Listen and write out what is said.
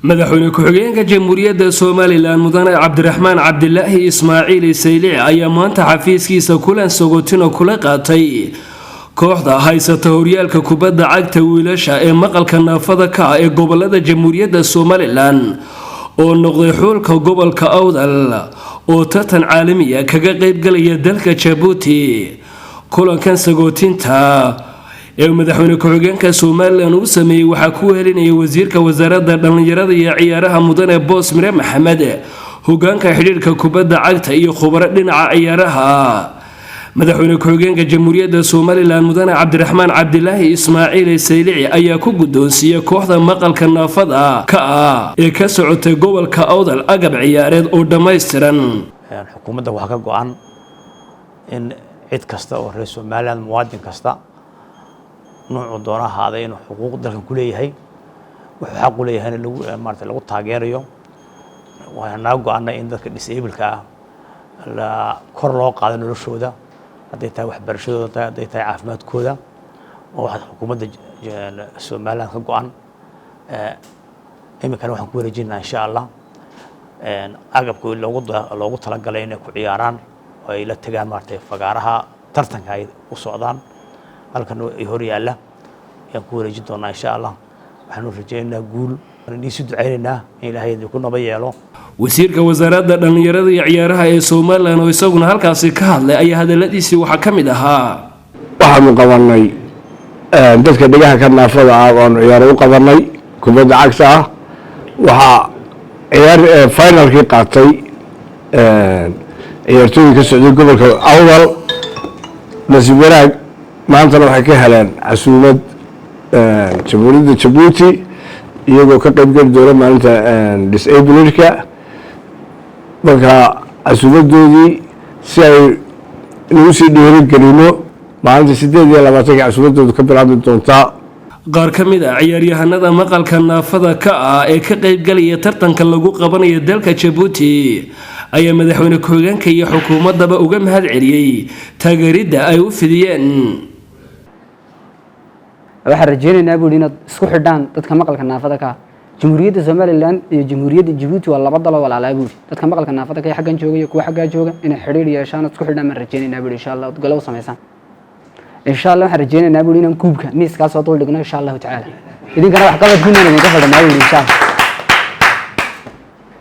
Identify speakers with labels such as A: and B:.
A: madaxweyne ku-xigeenka jamhuuriyadda Soomaaliland mudane Cabdiraxmaan Cabdilaahi Ismaaciil Saylici ayaa maanta xafiiskiisa kulan sagootin kula qaatay kooxda haysata horyaalka kubadda cagta wiilasha ee maqalka naafada ka ah ee gobolada jamhuuriyadda Soomaaliland oo noqday xulka gobolka Awdal oo tartan caalami ah kaga qayb galaya dalka Djibouti. kulankan sagootinta ee madaxweyne ku-xigeenka Soomaaliland uu sameeyay waxa ku helinaya wasiirka wasaaradda dhalinyarada iyo ciyaaraha mudane Boos Mire Maxamed, hogaanka xiriirka kubadda cagta iyo khubaro dhinaca ciyaaraha. madaxweyne ku-xigeenka jamhuuriyadda Soomaaliland mudane Cabdiraxmaan Cabdilaahi Ismaaciil Saylici ayaa ku gudoonsiiyay kooxda maqalka naafada ka ah ee ka socotay gobolka Awdal agab ciyaareed oo dhameystiran.
B: xukuumadda waxa ka go'an in cid kasta oo reer Soomaaliland muwaadin kasta nooc doona ahaaday inuu xuquuq dalkan ku leeyahay wuxuu xaq u leeyahay in lagu taageerayo. waxaan go'aanay in dadka disableka la kor loo qaado noloshooda, hadday tahay waxbarashadooda, hadday tahay caafimaadkooda, oo waxa xukuumadda Soomaaliland ka go'an. iminkana waxaan ku wareejinaynaa insha Allah agabka loogu talagalay inay ku ciyaaraan oo ay la tagaan fagaaraha tartanka ay u socdaan halkan ay hor yaalla ayaan ku wareejin doonaa insha Allah. waxaanu rajaynaynaa guul, waxaan isu ducaynaynaa in Ilaahay ku nabad yeelo.
A: wasiirka wasaaradda dhalinyarada iyo ciyaaraha ee Soomaaliland oo isaguna halkaasi ka hadlay ayaa hadaladiisii waxa ka mid ahaa:
C: waxaanu qabanay dadka dhigaha ka naafada ah oo ciyaaro u qabanay kubadda cagta ah. waxa ciyaar finalkii qaatay ciyaartooyinka ka socday gobolka Awdal. nasiib wanaag maantana waxay ka heleen casuumad jamhuuriyadda Djibouti iyagoo ka qayb gali doona maalinta disabledka. marka casuumadoodii si ay nagu sii dhiirigelino maalinta 28 casuumadoodu ka bilaabmi doontaa.
A: qaar ka mid ah ciyaaryahanada maqalka naafada ka ah ee ka qayb galaya tartanka lagu qabanayo dalka Djibouti ayaa madaxweyne ku-xigeenka iyo xukuumadaba uga mahad celiyay taageeridda ay u fidiyeen.
D: waxaan rajaynaynaa buu inaad isku xidhaan dadka maqalka naafada ka ah. jamhuuriyadda Soomaaliland iyo jamhuuriyadda Djibouti waa laba dal oo walaalaa buu. dadka maqalka naafada ka xaggan jooga iyo kuwa xagga jooga inay xiriir yeeshaan isku xidhaan ma rajaynaynaa buu insha Allah galow sameeysan. insha Allah waxaan rajaynaynaa buu inaan kuubka miiskaas oo dul dhigno insha Allah taala. idinkana wax qabad guunana idinka fadhanaay insha Allah.